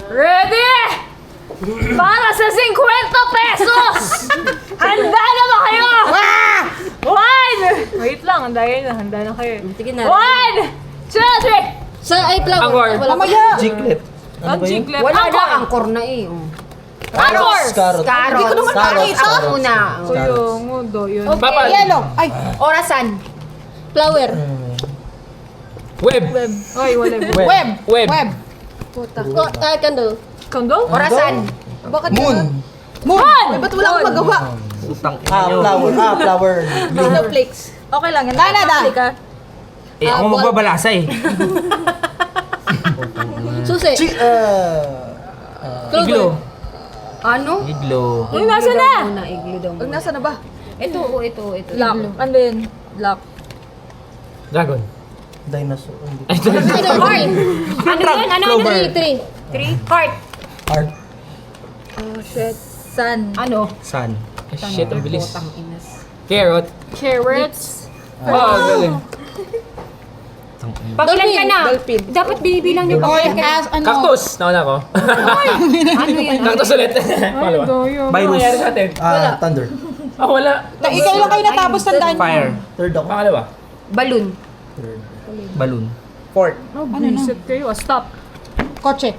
Ready? Para sa 50 pesos! Handa na ba kayo? One! Wait lang, handa na kayo. Sige na. 1, 2, 3! Sa ay flower. Angkor. Wala pa. Jiklet. Ang chiclet. Wala na, Angkor! angkor na eh. Angkor! Carrot. Carrot. Hindi ko naman nakita. Carrot muna. Kuyong mundo yun. Papal. Yellow. Ay, Orasan. Flower. Web. Ay, wala. web. Web. Web. Candle. Kondo? Orasan. Bakit Moon. Moon. Ay, ba't wala akong magawa? Flower. Snowflakes. Okay lang yan. Canada. Eh, ako magbabala eh. Susi. Iglo. Ano? Iglo. Uy, nasa na? Iglo daw. Pag nasa na ba? Ito. Lock. Ano yun? Lock. Dragon. Dinosaur. Ay, dragon. Heart. Ano yun? Ano? Clover. 3. Heart. Heart. Oh, shit. Sun. Ano? Sun. Ah, shit, ang bilis. Carrot. Carrots. Oh, galing. Pakilan ka na. Dolphin. Dapat binibilang niyo pa. Okay, as ano? Cactus. Nauna ko. Ano yan? Cactus ulit. Pangalawa. Doyo. Ano nangyari sa atin? Thunder. Ah, wala. Ikaw lang kayo natapos, tandaan niyo. Fire. Third ako. Pangalawa. Balloon. Balloon. Fourth. Oh, bisit kayo. Stop. Kotse.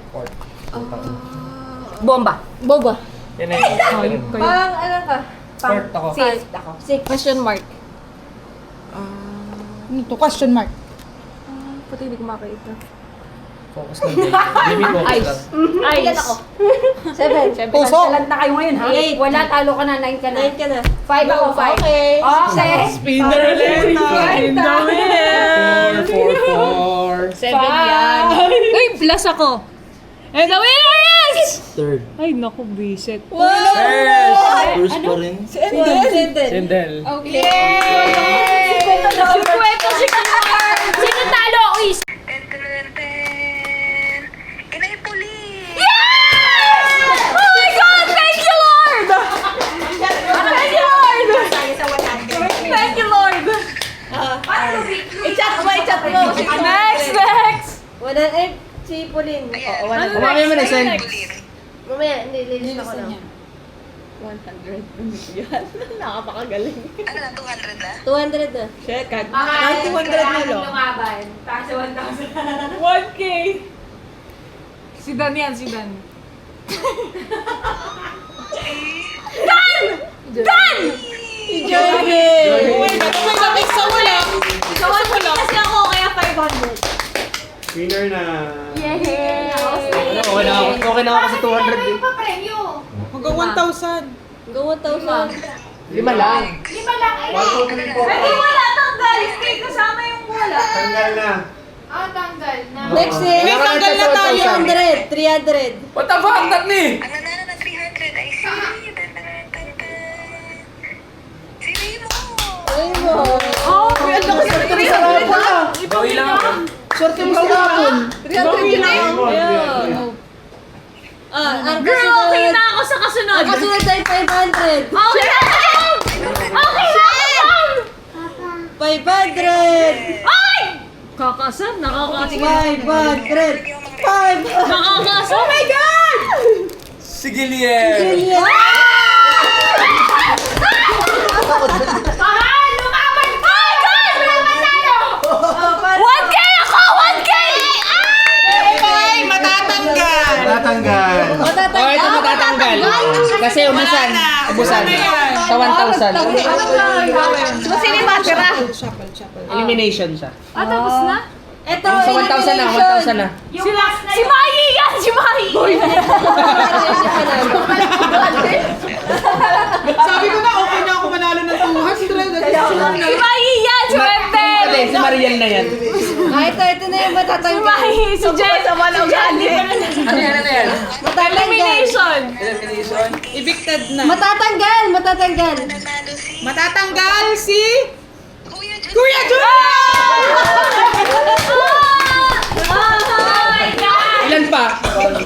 Bomba. Boba. Yan na yun. Kayo. Ano ka? Fourth ako. Fifth ako. Question mark. Ano to? Question mark. Pati hindi ko makita. Focus lang din. Limit focus Ice. lang. Ilan ako? 7. Puso. Talent na kayo ngayon, ha? 8. Wala, talo ka na. 9 ka na. 9 ka na. 5 ako, 5. Okay. Okay. Spinner ulit. In the winner! 4. 7 yan. Uy, plus ako. And the winner is... Third. Ay, naku, bisit. First pa rin. Sindel. Okay. Si Kwento si Kamar. Sino talo? Uy, Inay Puli! yes! Oh my God! Thank you, Lord! Thank you, Lord! Thank you, Lord! I-chat mo. Next! Wala, si Pauline. Oo, wala. Kumamaya mo na, Sen. Mamaya, hindi, lilis ako na. 100. Nakapakagaling. Ano na, 200 na? 200 na. Shit, kag. 200 na lo. lumaban. Taas 1,000. 1K! Si Dan yan, si Dan. Uy, may lamig sa wala. So, 1K kasi ako, kaya 500. Winner na. Yay! Okay na ako sa 200 eh. Hanggang 1,000. Hanggang 1,000. 5 lang. Pwede wala tanggal. Hindi kasama yung wala. Tanggal na. Next eh. Wait, tanggal na tayo. 300. 300. What the fuck, Tatli? Ang nanalo na 300 ay si... Si Remo! Ayun mo. Oh, ang laki sa 300. Bawi lang ako. Swerte mo sa hapon. 300 lang. Ang Girl, okay na ako sa kasunod. Ang kasunod ay 500. Okay na! Okay na! 500. Ay! Kakasar, nakakasar. 500. 500. Nakakasar. Oh my God! Sige, Liel. Mahal! Lumaban! Oh my God! Lumaban tayo! 1K ako! 1K! Okay, matatanggal. Tatanggal. Oh, ito matatanggal. Kasi ubusan. Ubusan. Sa 1,000. So, sino yung matira? Elimination siya. Ah, tapos na? Ito, Sa 1,000 na, 1,000 na. Si Mai yan! Si Mai! Sabi ko na, okay na ako manalo ng 200. Si Mai yan! Swerte! Ate, si Mariel na yan. ito na yung Si matatanggal. Mai! Si Jen! Ano yan? Matatanggal. Elimination! Evicted na. Matatanggal. Nanalo si... Matatanggal si... Kuya Jun! Kuya Jun! Oh my God! Ilan pa?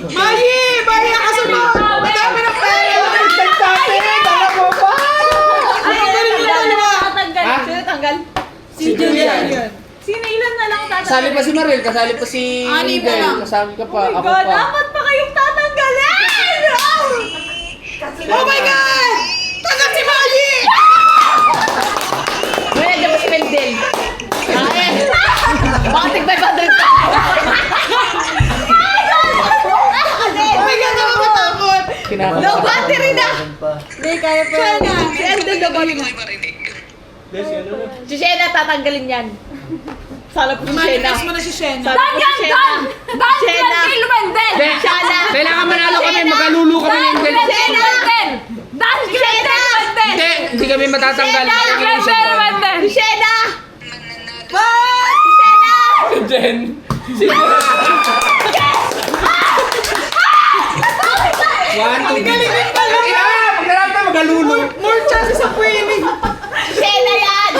Mayi! Mayi ang kasunod! Madami ng pera! Dala mo pa! Ay, ilan na lang nakatanggal? Ha? Sino tanggal? Si Julian. Sino ilan na lang tatanggal? Kasali pa si Mariel, kasali pa si Anim na Del, lang. kasali ka pa, Oh my ako God, pa. dapat pa kayong tatanggal! Oh my God! Tagal si Mali! Wala dyan si Wendell. Baka tig 500 ka. Oh my God, nakakatakot! Low battery na! Hindi, kaya pa. Shena! Si Endel low battery na. Si Shena, tatanggalin yan. Salap ko si Shena. Manifest mo na si Shena. Salap ko si Shena. Dan Shena. Glenville Wendell! Shena. Kailangan manalo kami, magalulu kami ng Dan Glenville Wendell! Dan Glenville Wendell! Hindi, hindi kami matatanggal. Dan Glenville Wendell! Si Shena. Bye! Si Shena. Jen. One, two, Galing pala! Maglalap na magalulu. More chances of winning! Si Shena yan.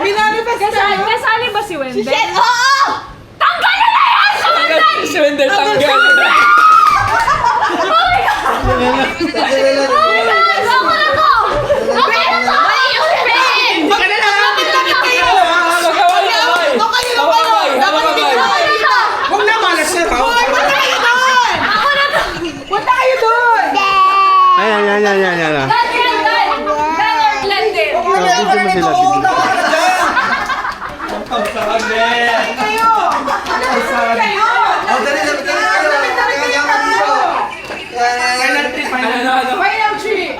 Minanifest Kasali, na! kasali ba si Si Wendell? Shena. Oo. Tanggalin na yan! Sa Wendell! Si Wendell tanggal. Ako na to! Ako na to! Baka na lang! Lapit kayo! Magkaway-kaway. O kayo na kayo! Dapat hindi na kayo dito! Huwag na malas na raw. Hoy! Punta kayo doon! Ako na to! Punta kayo doon! Ayan. Dan Glenville! Dan or Glendale! Video mo sila, video. Kayo! Kayo! Ano? Final three!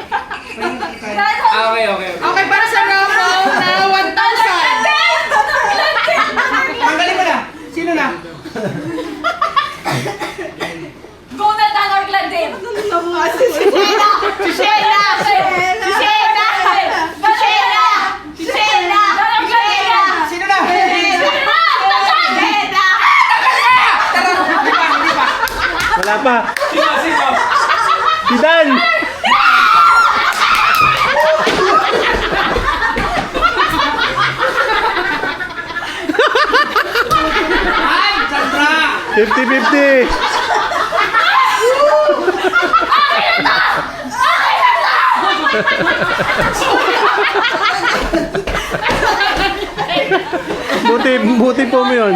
Okay. Okay, para sa raffle na 1,000! Tanggalin mo na! Sino na? Go na Dan or Glendale! Si Shena. Si Shena. Si Shena. Si Shena. Si Shena. Dan or Glendale! Sino na? Wala pa. Sino? Si Dan! Sandra! 50-50. Buti po mo yun.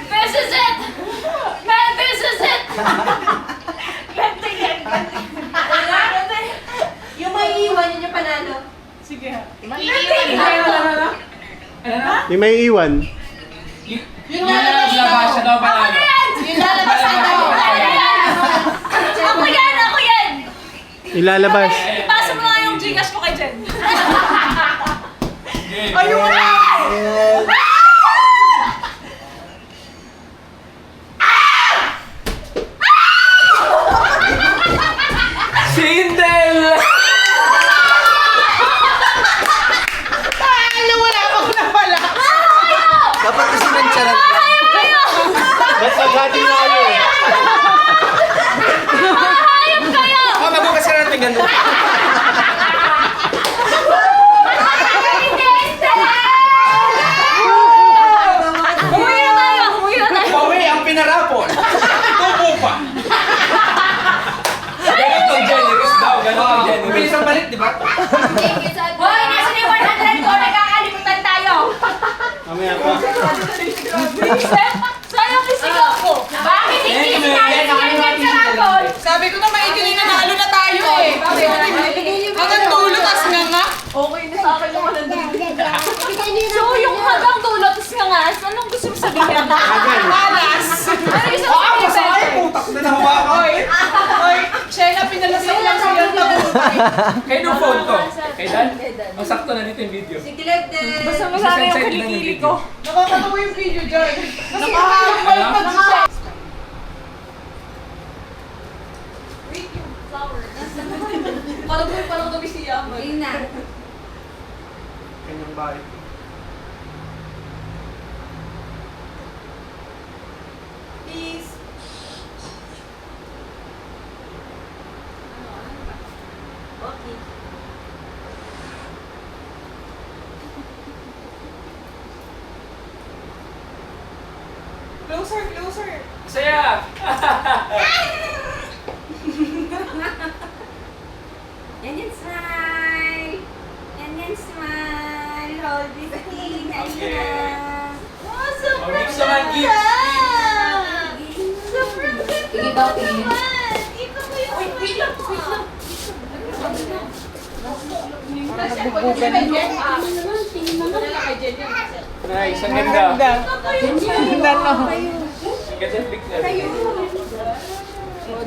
This is it! Man, this is it! Yung may iwan, yun yung panalo. Yung may iwan. Yung lalabas siya daw panalo. Yung lalabas ako. Ako yan! Ako yan! Ilalabas. Ipasa mo nga yung Gcash ko kay Jen. Ayun na! Sindel! Talo! Wala akong napala! Dapat kasi nagsalat. Ba't nagati na kayo? Mahayop kayo! Oh, mabukas ka natin ganun. Umuwi na tayo! Umuwi na tayo! Pawi ang pinarapon. Tubo pa. Ganito generous daw. Ganito generous. Bilis ang balik, di ba? Hoy! Nasa ni 100 ko! Nagkakalimutan tayo! Mamaya pa. Sayang isigaw ko! Bakit hindi sinayang sa rapon? Sabi ko na maigili na nalo na tayo eh! Hanggang dulo, tas nga nga! So, yung hanggang dulo, tapos nga, anong gusto mo sabihin? Malas! Ano gusto mo sabihin? Putak na nahawakan. Oy! Shena, pinalasak lang sa iyo na Kayo nung phone to. Kay Dan? Masakto na dito yung video. Si Glendale. Basta masama yung kilikili ko. Nakakatawa yung video dyan. Nakahambal pa si Shena. Parang gabi siya. Ayun na. Kanyang bahay. Peace. Okay. Closer! Saya! Yan smile. Yan smile. Hold this thing. Ayun na. Awesome! Gifts naman, gifts. Tingin daw, tingin. Nice, ang ganda. Ganda. Ganda no. Ganda pick na.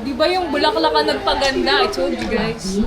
Di ba yung bulaklak ang nagpaganda? I told you guys.